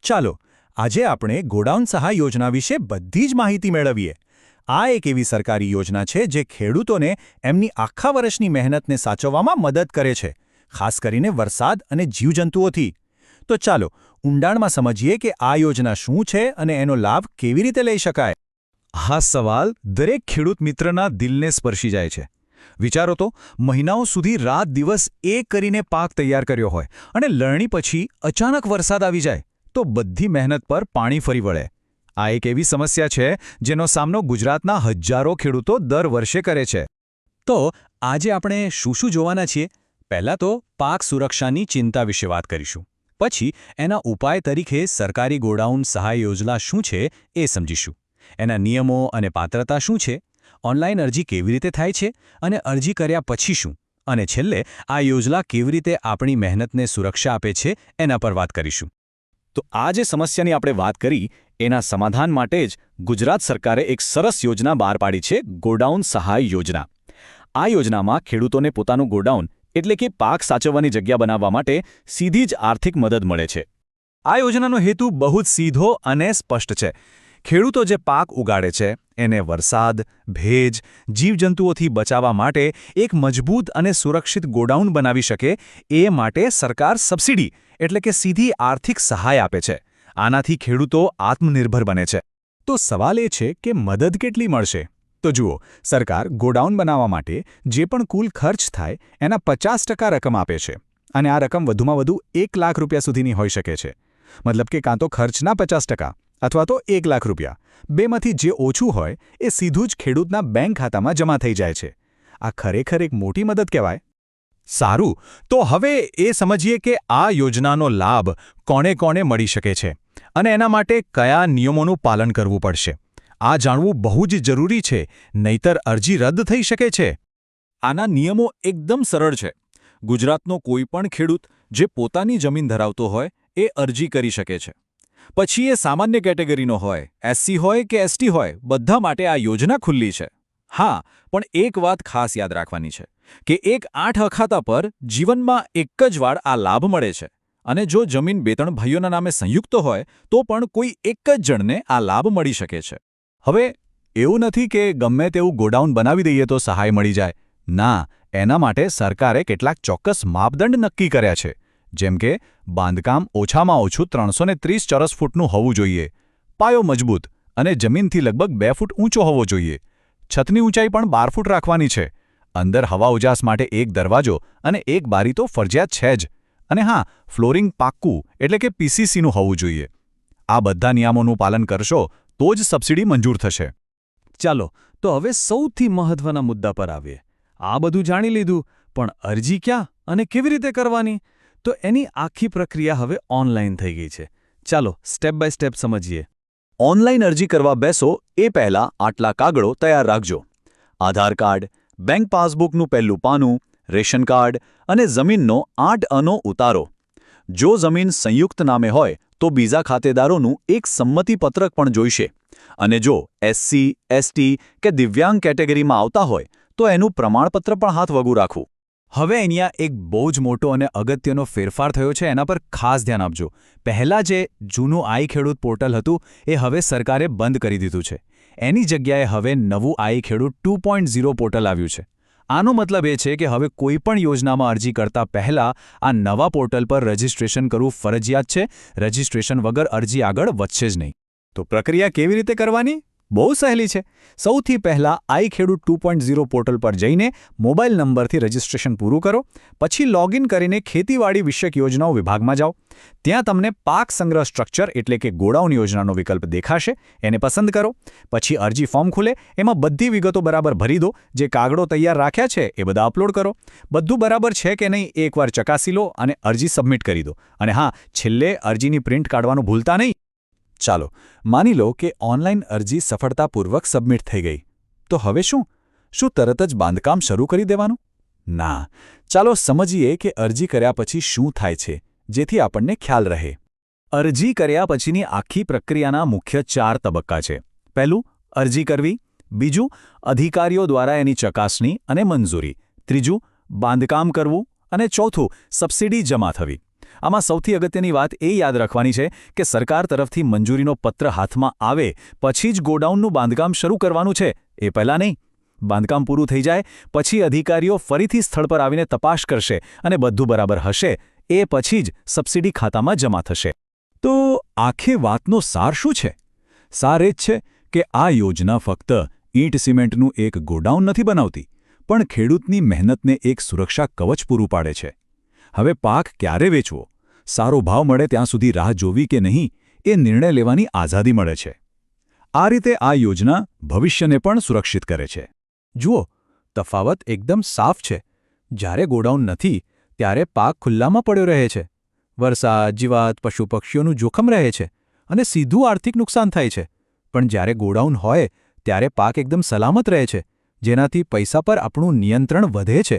ચાલો આજે આપણે ગોડાઉન સહાય યોજના વિશે બધી જ માહિતી મેળવીએ. આ એક એવી સરકારી યોજના છે જે ખેડૂતોને એમની આખા વર્ષની મહેનતને સાચવવામાં મદદ કરે છે, ખાસ કરીને વરસાદ અને જીવજંતુઓથી. તો ચાલો ઊંડાણમાં સમજીએ કે આ યોજના શું છે અને એનો લાભ કેવી રીતે લઈ શકાય. આ સવાલ દરેક ખેડૂત મિત્રના દિલને સ્પર્શી જાય છે. વિચારો તો, મહિનાઓ સુધી રાત દિવસ એક કરીને પાક તૈયાર કર્યો હોય અને લણણી પછી અચાનક વરસાદ આવી જાય તો બધી મહેનત પર પાણી ફરી વળે. આ એક એવી સમસ્યા છે જેનો સામનો ગુજરાતના હજારો ખેડૂતો દર વર્ષે કરે છે. તો આજે આપણે શું જોવાના છીએ? પહેલાં તો પાક સુરક્ષાની ચિંતા વિશે વાત કરીશું. પછી એના ઉપાય તરીકે સરકારી ગોડાઉન સહાય યોજના શું છે એ સમજીશું. એના નિયમો અને પાત્રતા શું છે, ઓનલાઈન અરજી કેવી રીતે થાય છે અને અરજી કર્યા પછી શું, અને છેલ્લે આ યોજના કેવી રીતે આપણી મહેનતને સુરક્ષા આપે છે એના પર વાત કરીશું. તો આ જે સમસ્યાની આપણે વાત કરી એના સમાધાન માટે જ ગુજરાત સરકારે એક સરસ યોજના બહાર પાડી છે, ગોડાઉન સહાય યોજના. આ યોજનામાં ખેડૂતોને પોતાનું ગોડાઉન એટલે કે પાક સાચવવાની જગ્યા બનાવવા માટે સીધી જ આર્થિક મદદ મળે છે. આ યોજનાનો હેતુ બહુ જ સીધો અને સ્પષ્ટ છે. ખેડૂતો જે પાક ઉગાડે છે એને વરસાદ, ભેજ, જીવજંતુઓથી બચાવવા માટે એક મજબૂત અને સુરક્ષિત ગોડાઉન બનાવી શકે એ માટે સરકાર સબસિડી એટલે કે સીધી આર્થિક સહાય આપે છે. આનાથી ખેડૂતો આત્મનિર્ભર બને છે. તો સવાલ એ છે કે મદદ કેટલી મળશે? તો જુઓ, સરકાર ગોડાઉન બનાવવા માટે જે પણ કુલ ખર્ચ થાય એના 50% રકમ આપે છે, અને આ રકમ વધુમાં વધુ 1 લાખ રૂપિયા સુધીની હોઈ શકે છે. મતલબ કે કાં તો ખર્ચના 50% અથવા તો 1 લાખ રૂપિયા, બેમાંથી જે ઓછું હોય એ સીધું જ ખેડૂતના બેંક ખાતામાં જમા થઈ જાય છે. આ ખરેખર એક મોટી મદદ કહેવાય. સારું, તો હવે એ સમજીએ કે આ યોજનાનો લાભ કોને કોને મળી શકે છે અને એના માટે કયા નિયમોનું પાલન કરવું પડશે. આ જાણવું બહુ જ જરૂરી છે, નહીતર અરજી રદ થઈ શકે છે. આના નિયમો એકદમ સરળ છે. ગુજરાતનો કોઈ પણ ખેડૂત જે પોતાની જમીન ધરાવતો હોય એ અરજી કરી શકે છે. પછી એ સામાન્ય કેટેગરીનો હોય, એસસી હોય કે એસટી હોય, બધા માટે આ યોજના ખુલ્લી છે. હા, પણ એક વાત ખાસ યાદ રાખવાની છે કે એક 8 ખાતા પર જીવનમાં એક જ વાર આ લાભ મળે છે, અને જો જમીન 2-3 ભાઈઓના નામે સંયુક્ત હોય તો પણ કોઈ એક જ જણને આ લાભ મળી શકે છે. હવે એવું નથી કે ગમે તેવું ગોડાઉન બનાવી દઈએ તો સહાય મળી જાય. ના, એના માટે સરકારે કેટલાક ચોક્કસ માપદંડ નક્કી કર્યા છે. જેમ કે બાંધકામ ઓછામાં ઓછું 330 ચોરસ ફૂટનું હોવું જોઈએ, પાયો મજબૂત અને જમીનથી લગભગ 2 ફૂટ ઊંચો હોવો જોઈએ, છતની ઊંચાઈ પણ 12 ફૂટ રાખવાની છે, અંદર હવા ઉજાસ માટે એક દરવાજો અને એક બારી તો ફરજિયાત છે જ, અને હા, ફ્લોરિંગ પાક્કું એટલે કે પીસીસીનું હોવું જોઈએ. આ બધા નિયમોનું પાલન કરશો તો જ સબસિડી મંજૂર થશે. ચાલો, તો હવે સૌથી મહત્વના મુદ્દા પર આવીએ. આ બધું જાણી લીધું, પણ અરજી ક્યાં અને કેવી રીતે કરવાની? તો એની આખી પ્રક્રિયા હવે ઓનલાઈન થઈ ગઈ છે. ચાલો સ્ટેપ બાય સ્ટેપ સમજીએ. ઓનલાઈન અરજી કરવા બેસો એ પહેલાં આટલા કાગળો તૈયાર રાખજો: આધાર કાર્ડ, બેંક પાસબુકનું પહેલું પાનું, રેશન કાર્ડ અને જમીનનો 8 ઉતારો. જો જમીન સંયુક્ત નામે હોય તો બીજા ખાતેદારોનું એક સંમતિપત્રક પણ જોઈશે, અને જો એસસી, એસટી કે દિવ્યાંગ કેટેગરીમાં આવતા હોય તો એનું પ્રમાણપત્ર પણ હાથ વગું રાખવું. હવે અહીંયા એક બહુ જ મોટો અને અગત્યનો ફેરફાર થયો છે, એના પર ખાસ ધ્યાન આપજો. પહેલાં જે જૂનું આઈ ખેડૂત પોર્ટલ હતું એ હવે સરકારે બંધ કરી દીધું છે. એની જગ્યાએ હવે નવું આઈ ખેડૂત 2.0 પોર્ટલ આવ્યું છે. આનો મતલબ એ છે કે હવે કોઈ પણ યોજનામાં અરજી કરતા પહેલાં આ નવા પોર્ટલ પર રજિસ્ટ્રેશન કરવું ફરજિયાત છે. રજિસ્ટ્રેશન વગર અરજી આગળ વધશે જ નહીં. તો પ્રક્રિયા કેવી રીતે કરવાની? બહુ સહેલી છે. સૌથી પહેલાં આઈ ખેડૂત 2.0 પોર્ટલ પર જઈને મોબાઈલ નંબરથી રજિસ્ટ્રેશન પૂરું કરો. પછી લોગિન કરીને ખેતીવાડી વિષયક યોજનાઓ વિભાગમાં જાઓ. ત્યાં તમને પાક સંગ્રહ સ્ટ્રક્ચર એટલે કે ગોડાઉન યોજનાનો વિકલ્પ દેખાશે, એને પસંદ કરો. પછી અરજી ફોર્મ ખુલે, એમાં બધી વિગતો બરાબર ભરી દો. જે કાગળો તૈયાર રાખ્યા છે એ બધા અપલોડ કરો. બધું બરાબર છે કે નહીં એકવાર ચકાસી લો અને અરજી સબમિટ કરી દો. અને હા, છેલ્લે અરજીની પ્રિન્ટ કાઢવાનું ભૂલતા નહીં. ચાલો માની લો કે ઓનલાઈન અરજી સફળતાપૂર્વક સબમિટ થઈ ગઈ. તો હવે શું તરત જ બાંધકામ શરૂ કરી દેવાનું? ના, ચાલો સમજીએ કે અરજી કર્યા પછી શું થાય છે, જેથી આપણને ખ્યાલ રહે. અરજી કર્યા પછીની આખી પ્રક્રિયાના મુખ્ય 4 તબક્કા છે. પહેલું, અરજી કરવી. બીજું, અધિકારીઓ દ્વારા એની ચકાસણી અને મંજૂરી. ત્રીજું, બાંધકામ કરવું. અને ચોથું, સબસિડી જમા થવી. આમાં સૌથી અગત્યની વાત એ યાદ રાખવાની છે કે સરકાર તરફથી મંજૂરીનો પત્ર હાથમાં આવે પછી જ ગોડાઉનનું બાંધકામ શરૂ કરવાનું છે, એ પહેલાં નહીં. બાંધકામ પૂરું થઈ જાય પછી અધિકારીઓ ફરીથી સ્થળ પર આવીને તપાસ કરશે અને બધું બરાબર હશે એ પછી જ સબસિડી ખાતામાં જમા થશે. તો આખી વાતનો સાર શું છે? સાર એ જ છે કે આ યોજના ફક્ત ઈંટ સિમેન્ટનું એક ગોડાઉન નથી બનાવતી, પણ ખેડૂતની મહેનતને એક સુરક્ષા કવચ પૂરું પાડે છે. હવે પાક ક્યારે વેચવો, સારો ભાવ મળે ત્યાં સુધી રાહ જોવી કે નહીં, એ નિર્ણય લેવાની આઝાદી મળે છે. આ રીતે આ યોજના ભવિષ્યને પણ સુરક્ષિત કરે છે. જુઓ, તફાવત એકદમ સાફ છે. જ્યારે ગોડાઉન નથી ત્યારે પાક ખુલ્લામાં પડ્યો રહે છે. વરસાદ, જીવાત, પશુ પક્ષીઓનું જોખમ રહે છે અને સીધું આર્થિક નુકસાન થાય છે. પણ જ્યારે ગોડાઉન હોય ત્યારે પાક એકદમ સલામત રહે છે, જેનાથી પૈસા પર આપણું નિયંત્રણ વધે છે.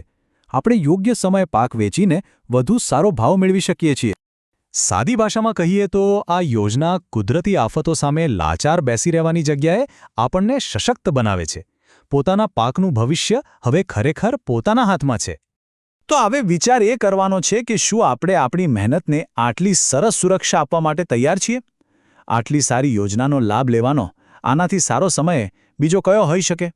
આપણે યોગ્ય સમયે પાક વેચીને વધુ સારો ભાવ મેળવી શકીએ છીએ. સાદી ભાષામાં કહીએ તો આ યોજના કુદરતી આફતો સામે લાચાર બેસી રહેવાની જગ્યાએ આપણને સશક્ત બનાવે છે. પોતાના પાકનું ભવિષ્ય હવે ખરેખર પોતાના હાથમાં છે. તો હવે વિચાર એ કરવાનો છે કે શું આપણે આપણી મહેનતને આટલી સરસ સુરક્ષા આપવા માટે તૈયાર છીએ? આટલી સારી યોજનાનો લાભ લેવાનો આનાથી સારો સમય બીજો કયો હોઈ શકે?